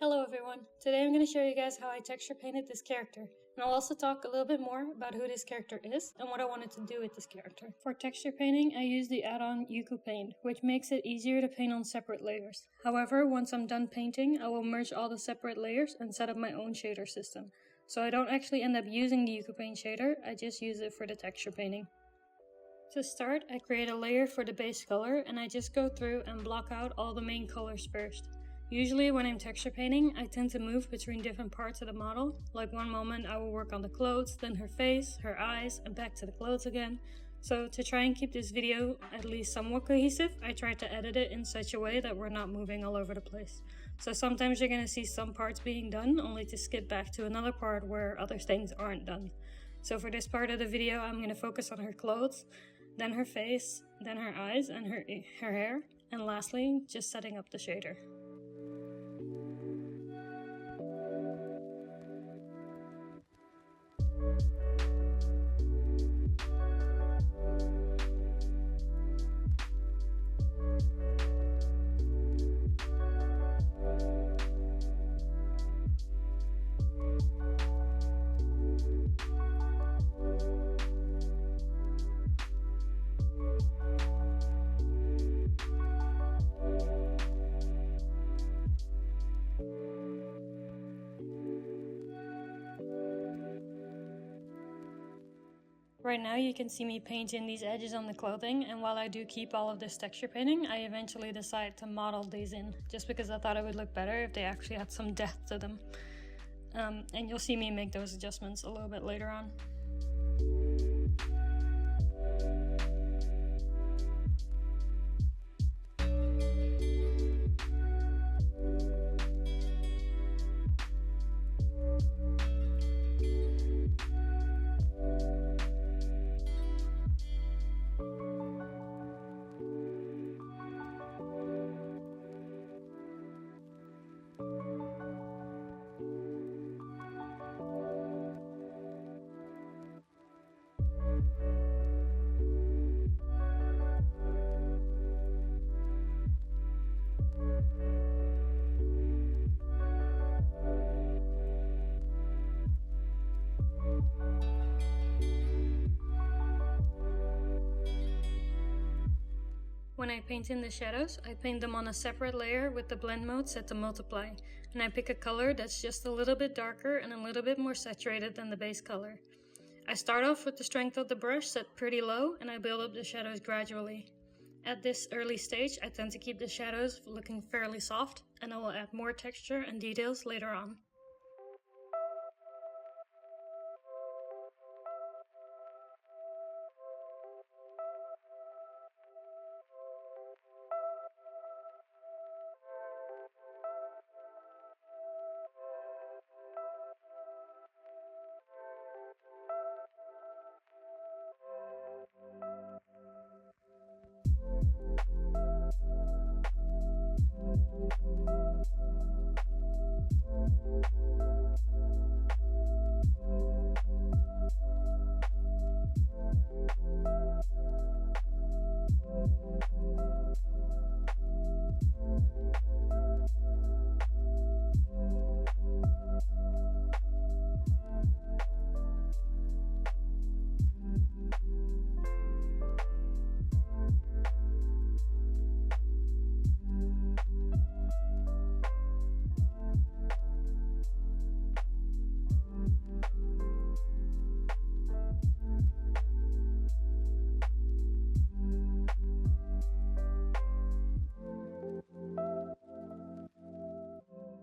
Hello everyone, today I'm going to show you guys how I texture painted this character, and I'll also talk a little bit more about who this character is and what I wanted to do with this character. For texture painting, I use the add-on Paint, which makes it easier to paint on separate layers. However, once I'm done painting, I will merge all the separate layers and set up my own shader system. So I don't actually end up using the Paint shader, I just use it for the texture painting. To start, I create a layer for the base color and I just go through and block out all the main colors first. Usually when I'm texture painting, I tend to move between different parts of the model. Like one moment I will work on the clothes, then her face, her eyes, and back to the clothes again. So to try and keep this video at least somewhat cohesive, I try to edit it in such a way that we're not moving all over the place. So sometimes you're going to see some parts being done, only to skip back to another part where other things aren't done. So for this part of the video, I'm going to focus on her clothes, then her face, then her eyes and her hair, and lastly, just setting up the shader. Right now you can see me painting these edges on the clothing, and while I do keep all of this texture painting, I eventually decided to model these in, just because I thought it would look better if they actually had some depth to them. And you'll see me make those adjustments a little bit later on. When I paint in the shadows, I paint them on a separate layer with the blend mode set to multiply, and I pick a color that's just a little bit darker and a little bit more saturated than the base color. I start off with the strength of the brush set pretty low, and I build up the shadows gradually. At this early stage, I tend to keep the shadows looking fairly soft, and I will add more texture and details later on.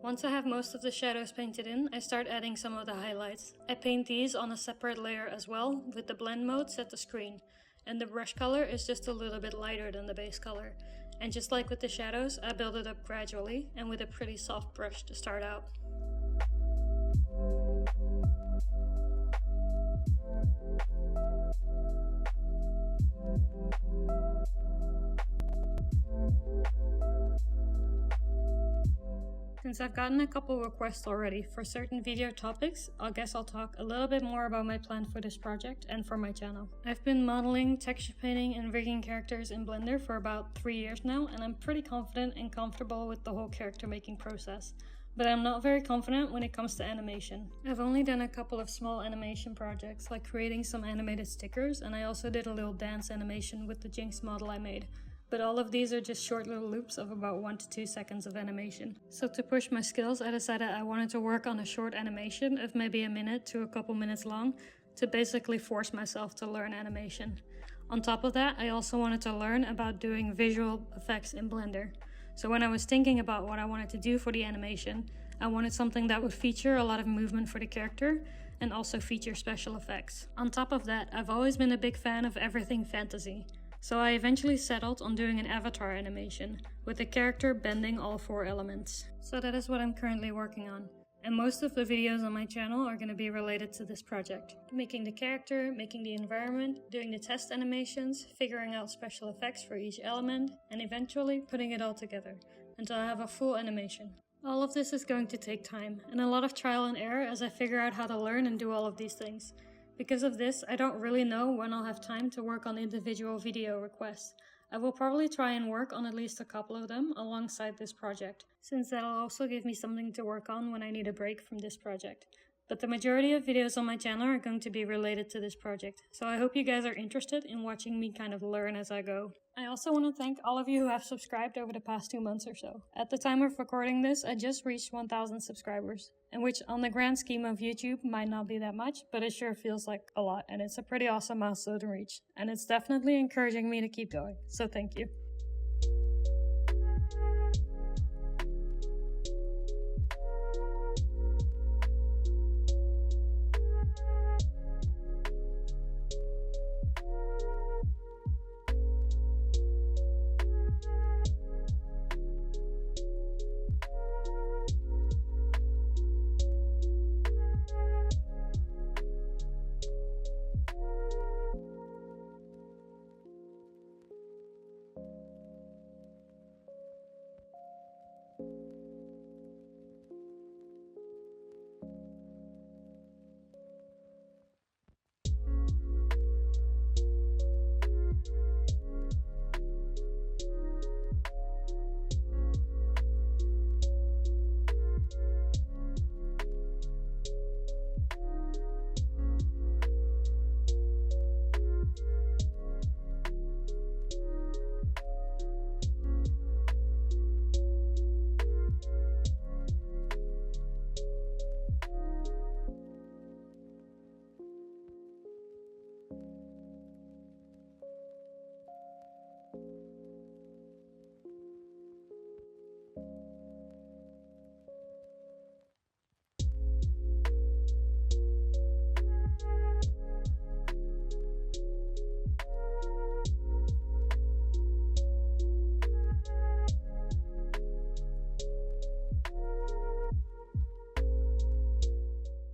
Once I have most of the shadows painted in, I start adding some of the highlights. I paint these on a separate layer as well, with the blend mode set to screen. And the brush color is just a little bit lighter than the base color. And just like with the shadows, I build it up gradually and with a pretty soft brush to start out. Since I've gotten a couple requests already for certain video topics, I guess I'll talk a little bit more about my plan for this project and for my channel. I've been modeling, texture painting, and rigging characters in Blender for about 3 years now, and I'm pretty confident and comfortable with the whole character making process. but I'm not very confident when it comes to animation. I've only done a couple of small animation projects, like creating some animated stickers, and I also did a little dance animation with the Jinx model I made. But all of these are just short little loops of about 1 to 2 seconds of animation. So to push my skills, I decided I wanted to work on a short animation of maybe a minute to a couple minutes long to basically force myself to learn animation. On top of that, I also wanted to learn about doing visual effects in Blender. So when I was thinking about what I wanted to do for the animation, I wanted something that would feature a lot of movement for the character and also feature special effects. On top of that, I've always been a big fan of everything fantasy. So I eventually settled on doing an avatar animation, with the character bending all 4 elements. So that is what I'm currently working on. And most of the videos on my channel are going to be related to this project. Making the character, making the environment, doing the test animations, figuring out special effects for each element, and eventually putting it all together, until I have a full animation. All of this is going to take time, and a lot of trial and error as I figure out how to learn and do all of these things. Because of this, I don't really know when I'll have time to work on individual video requests. I will probably try and work on at least a couple of them alongside this project, since that'll also give me something to work on when I need a break from this project. But the majority of videos on my channel are going to be related to this project, so I hope you guys are interested in watching me kind of learn as I go. I also want to thank all of you who have subscribed over the past 2 months or so. At the time of recording this, I just reached 1,000 subscribers, and which on the grand scheme of YouTube might not be that much, but it sure feels like a lot, and it's a pretty awesome milestone to reach, and it's definitely encouraging me to keep going, so thank you.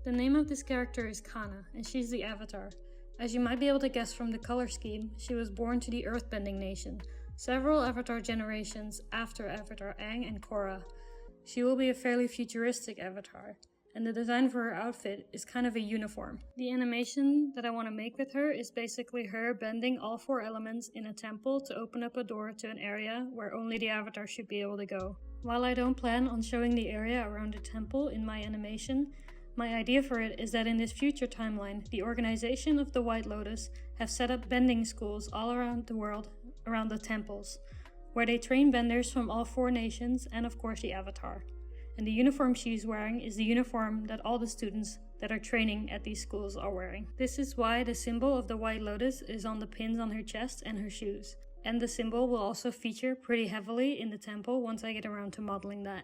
The name of this character is Kana, and she's the Avatar. As you might be able to guess from the color scheme, she was born to the Earthbending nation, several Avatar generations after Avatar Aang and Korra. She will be a fairly futuristic Avatar, and the design for her outfit is kind of a uniform. The animation that I want to make with her is basically her bending all 4 elements in a temple to open up a door to an area where only the Avatar should be able to go. While I don't plan on showing the area around the temple in my animation, my idea for it is that in this future timeline, the organization of the White Lotus have set up bending schools all around the world, around the temples, where they train benders from all 4 nations and of course the Avatar. And the uniform she's wearing is the uniform that all the students that are training at these schools are wearing. This is why the symbol of the White Lotus is on the pins on her chest and her shoes. And the symbol will also feature pretty heavily in the temple once I get around to modeling that.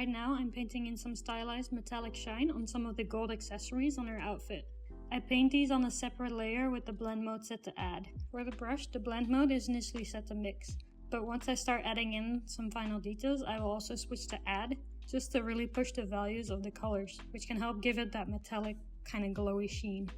Right now I'm painting in some stylized metallic shine on some of the gold accessories on her outfit. I paint these on a separate layer with the blend mode set to add. For the brush, the blend mode is initially set to mix, but once I start adding in some final details, I will also switch to add, just to really push the values of the colors, which can help give it that metallic kind of glowy sheen.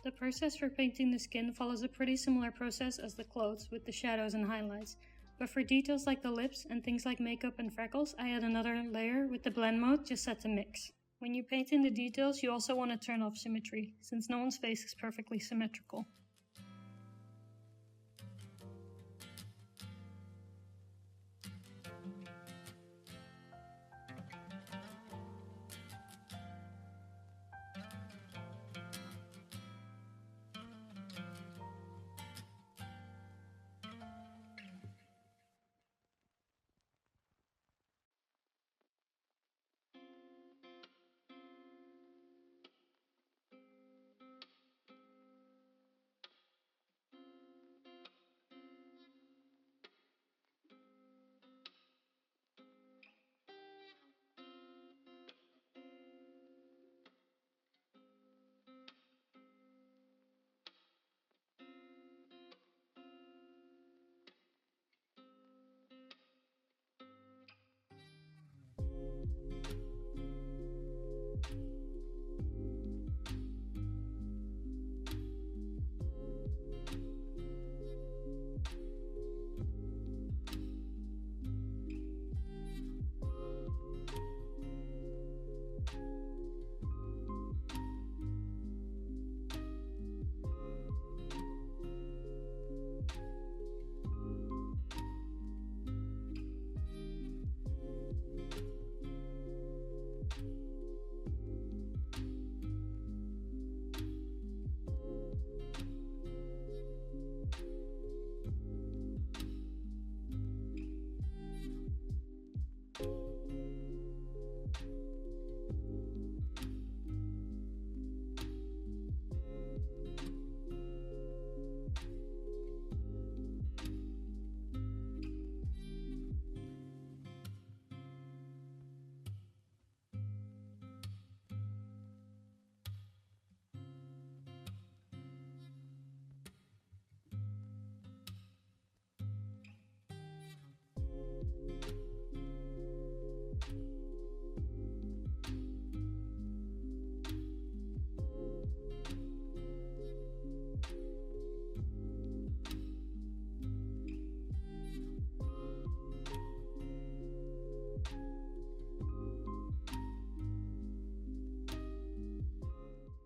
The process for painting the skin follows a pretty similar process as the clothes with the shadows and highlights, but for details like the lips and things like makeup and freckles, I add another layer with the blend mode just set to mix. When you paint in the details, you also want to turn off symmetry, since no one's face is perfectly symmetrical.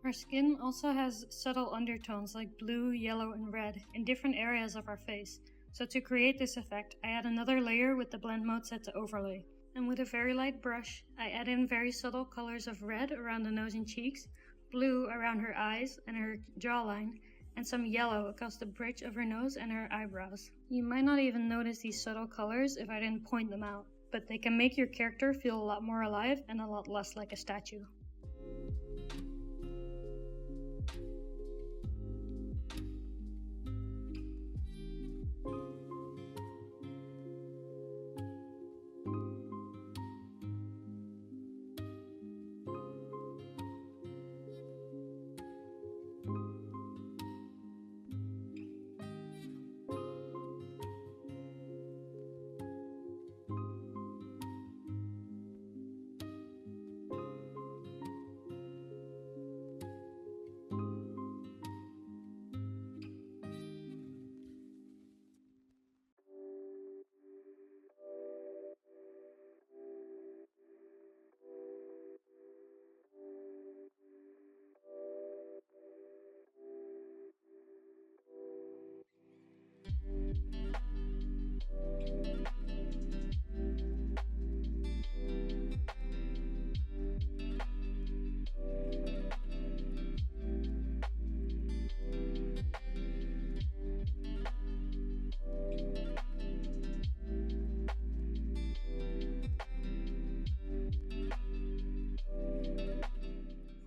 Our skin also has subtle undertones like blue, yellow, and red in different areas of our face. So to create this effect, I add another layer with the blend mode set to overlay. And with a very light brush, I add in very subtle colors of red around the nose and cheeks, blue around her eyes and her jawline, and some yellow across the bridge of her nose and her eyebrows. You might not even notice these subtle colors if I didn't point them out, but they can make your character feel a lot more alive and a lot less like a statue.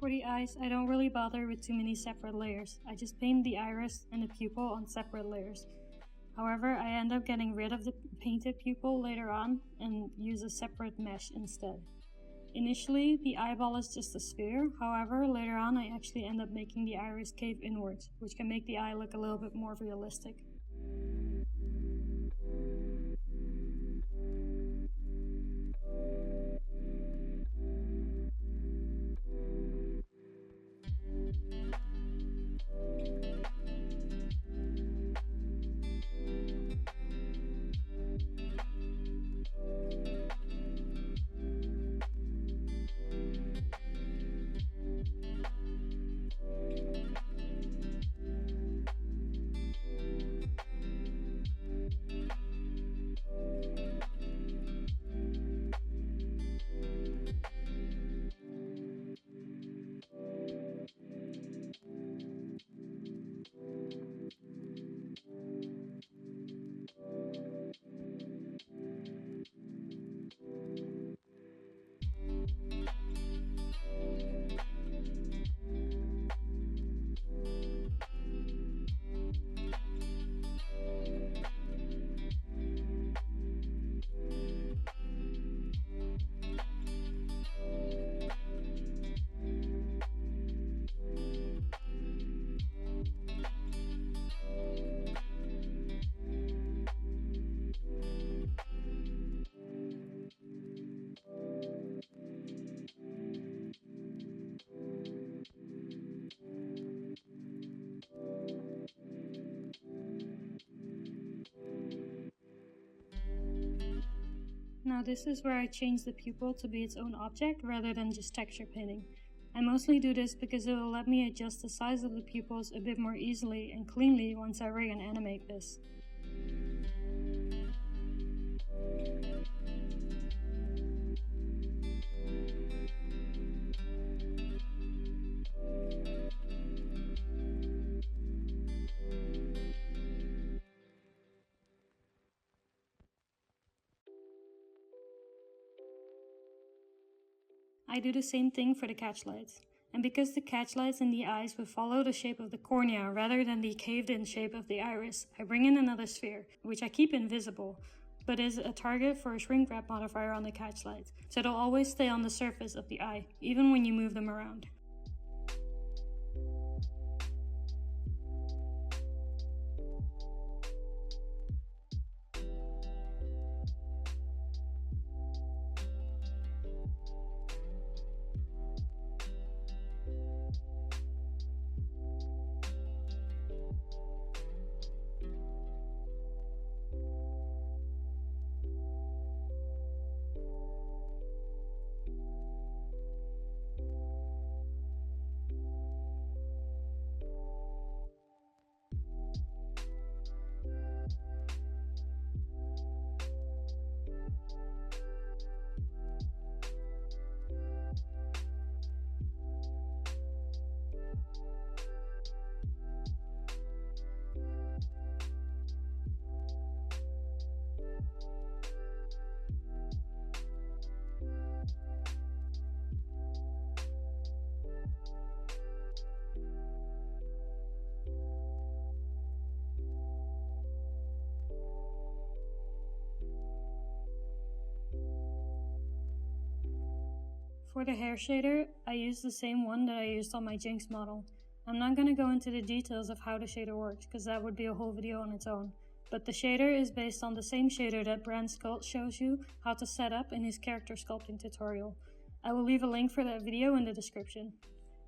For the eyes, I don't really bother with too many separate layers. I just paint the iris and the pupil on separate layers. However, I end up getting rid of the painted pupil later on and use a separate mesh instead. Initially, the eyeball is just a sphere, however, later on I actually end up making the iris cave inwards, which can make the eye look a little bit more realistic. Now this is where I change the pupil to be its own object rather than just texture painting. I mostly do this because it will let me adjust the size of the pupils a bit more easily and cleanly once I rig and animate this. I do the same thing for the catch lights. And because the catch lights in the eyes will follow the shape of the cornea rather than the caved in shape of the iris, I bring in another sphere, which I keep invisible, but is a target for a shrink wrap modifier on the catch lights, so they'll always stay on the surface of the eye, even when you move them around. For the hair shader, I used the same one that I used on my Jinx model. I'm not going to go into the details of how the shader works, because that would be a whole video on its own. But the shader is based on the same shader that Brand Sculpt shows you how to set up in his character sculpting tutorial. I will leave a link for that video in the description.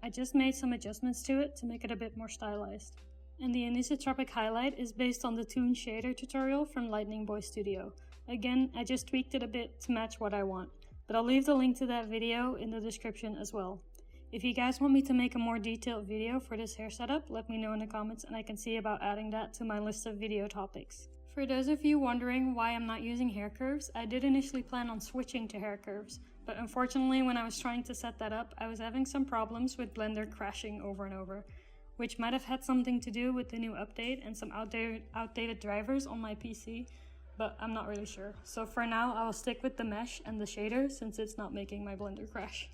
I just made some adjustments to it to make it a bit more stylized. And the anisotropic highlight is based on the Toon Shader tutorial from Lightning Boy Studio. Again, I just tweaked it a bit to match what I want, but I'll leave the link to that video in the description as well. If you guys want me to make a more detailed video for this hair setup, let me know in the comments and I can see about adding that to my list of video topics. For those of you wondering why I'm not using hair curves, I did initially plan on switching to hair curves, but unfortunately when I was trying to set that up, I was having some problems with Blender crashing over and over, which might have had something to do with the new update and some outdated drivers on my PC, but I'm not really sure. So for now, I will stick with the mesh and the shader since it's not making my Blender crash.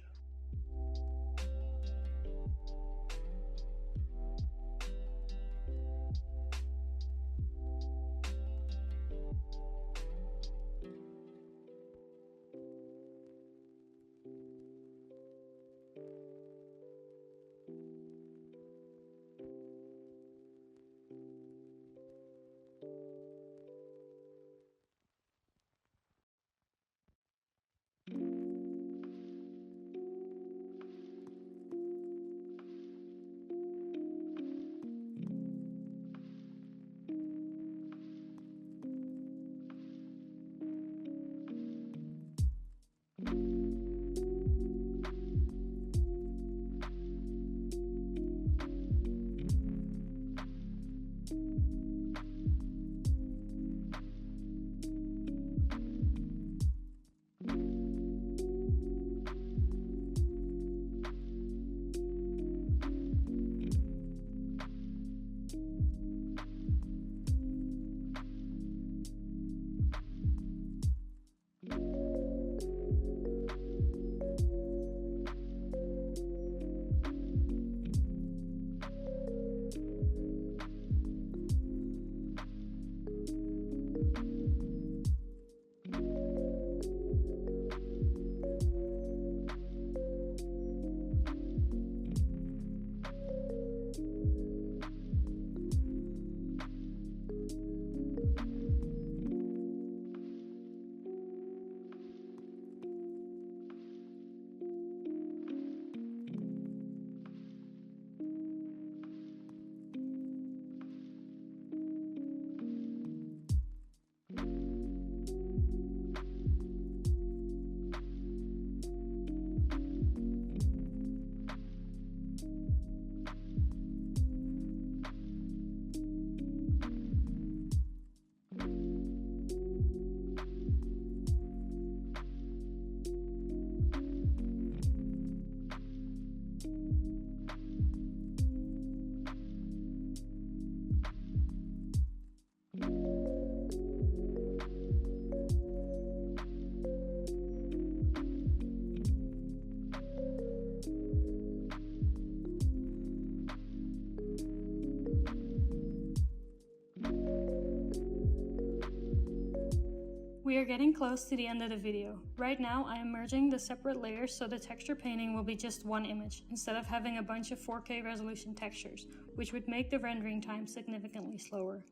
We are getting close to the end of the video. Right now I am merging the separate layers so the texture painting will be just one image, instead of having a bunch of 4K resolution textures, which would make the rendering time significantly slower.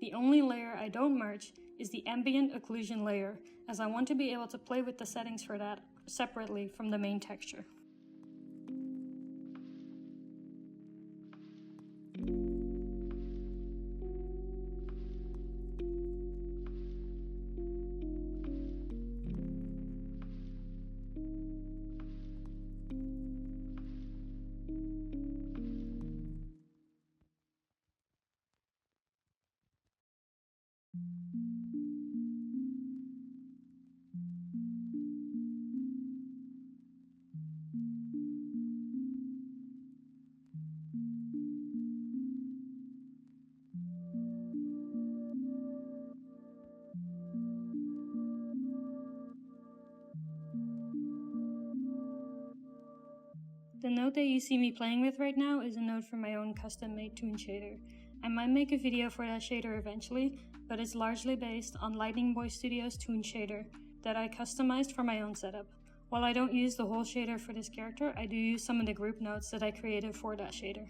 The only layer I don't merge is the ambient occlusion layer, as I want to be able to play with the settings for that separately from the main texture. The node that you see me playing with right now is a node from my own custom-made Toon shader. I might make a video for that shader eventually, but it's largely based on Lightning Boy Studio's Toon shader that I customized for my own setup. While I don't use the whole shader for this character, I do use some of the group nodes that I created for that shader.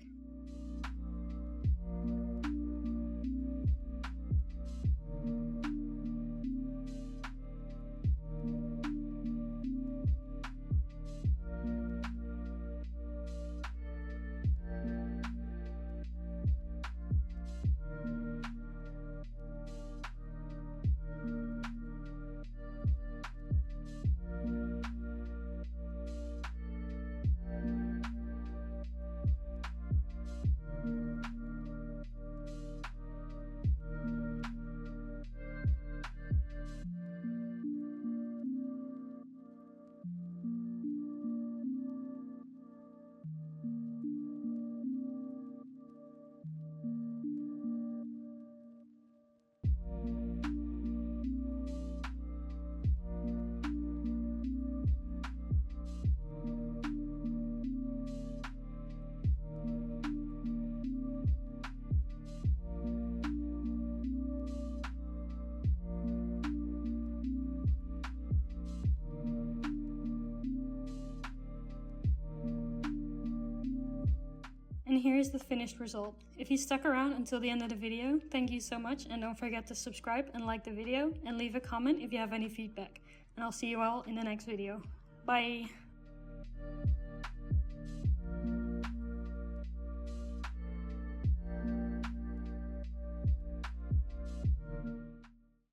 And here's the finished result. If you stuck around until the end of the video, thank you so much, and don't forget to subscribe and like the video and leave a comment if you have any feedback. And I'll see you all in the next video. Bye!